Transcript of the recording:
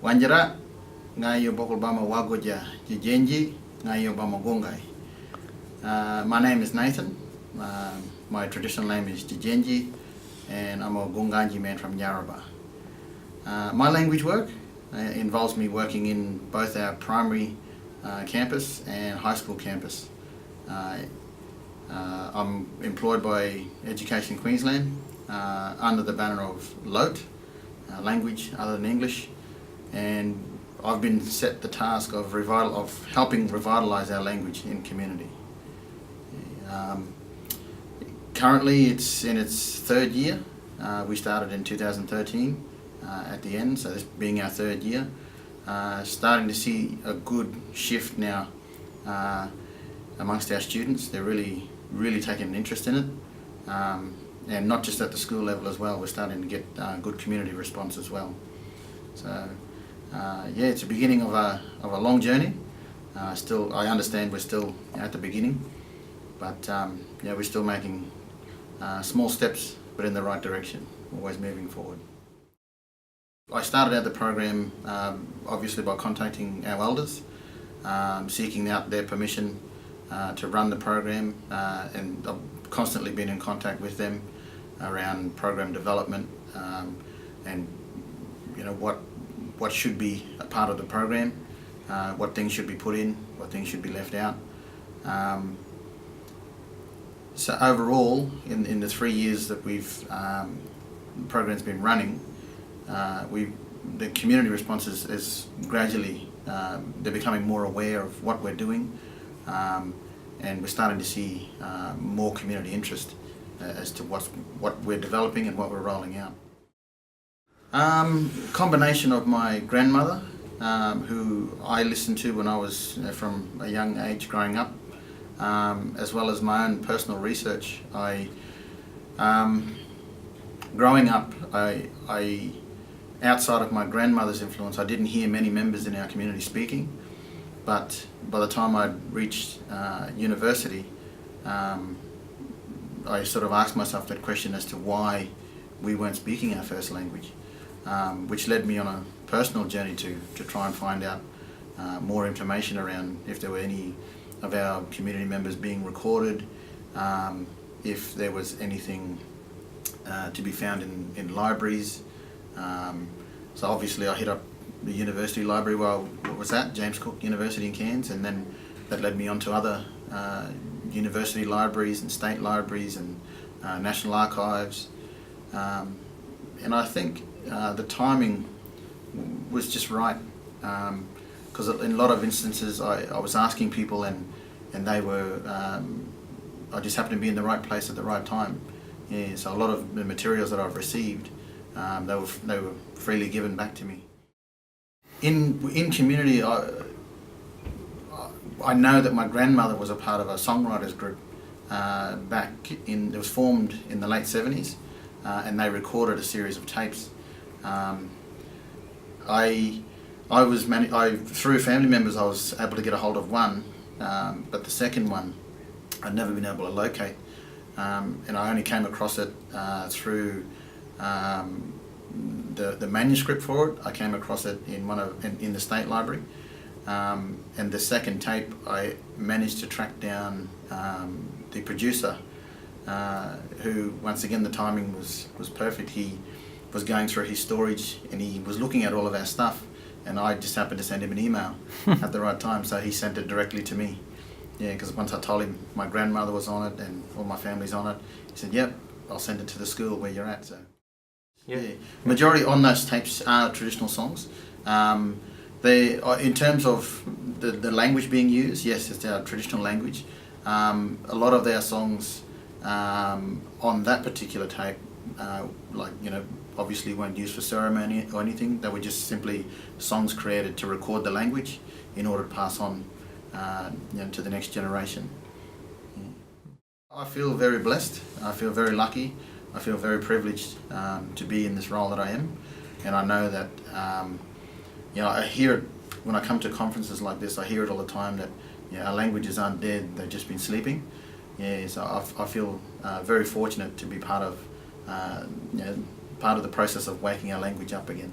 Wanjara, ngayo bokolbama wagoja Gunggandji, ngayo bama Gunggandji. My name is Nathan. My traditional name is Gunggandji, and I'm a Gunggandji man from Yarrabah. My language work involves me working in both our primary campus and high school campus. I'm employed by Education Queensland under the banner of LOTE, language other than English, and I've been set the task of helping revitalise our language in community. Currently it's in its third year. We started in 2013 at the end, so this being our third year. Starting to see a good shift now amongst our students. They're really taking an interest in it, and not just at the school level as well. We're starting to get good community response as well. So yeah, it's the beginning of a long journey. Still, I understand we're still at the beginning, but yeah, we're still making small steps, but in the right direction, always moving forward. I started out the program obviously by contacting our elders, seeking out their permission to run the program, and I've constantly been in contact with them around program development, and you know what should be a part of the program, what things should be put in, what things should be left out. So overall, in the 3 years that the program's been running, the community response is gradually, they're becoming more aware of what we're doing, and we're starting to see more community interest as to what we're developing and what we're rolling out. Combination of my grandmother, who I listened to when I was from a young age growing up, as well as my own personal research. Growing up, outside of my grandmother's influence, I didn't hear many members in our community speaking, but by the time I'd reached university, I sort of asked myself that question as to why we weren't speaking our first language, which led me on a personal journey to try and find out more information around if there were any of our community members being recorded, if there was anything to be found in libraries. So obviously I hit up the university library where I was at, James Cook University in Cairns, and then that led me on to other university libraries and state libraries and national archives. And I think the timing was just right, because in a lot of instances I was asking people and they were, I just happened to be in the right place at the right time. Yeah, so a lot of the materials that I've received, they were freely given back to me. In community, I know that my grandmother was a part of a songwriters group it was formed in the late 70s, and they recorded a series of tapes. Through family members, I was able to get a hold of one, but the second one I'd never been able to locate, and I only came across it through the manuscript for it. I came across it in the state library, and the second tape I managed to track down the producer, who, once again, the timing was perfect. He was going through his storage and he was looking at all of our stuff, and I just happened to send him an email at the right time, so he sent it directly to me. Yeah, because once I told him my grandmother was on it and all my family's on it, he said, yep, I'll send it to the school where you're at. So yeah, majority on those tapes are traditional songs. In terms of the language being used, yes, it's our traditional language. A lot of their songs on that particular tape, obviously weren't used for ceremony or anything. They were just simply songs created to record the language in order to pass on to the next generation. Yeah. I feel very blessed. I feel very lucky. I feel very privileged to be in this role that I am, and I know that I hear it when I come to conferences like this. I hear it all the time that our languages aren't dead; they've just been sleeping. Yeah, so I feel very fortunate to be part of the process of waking our language up again.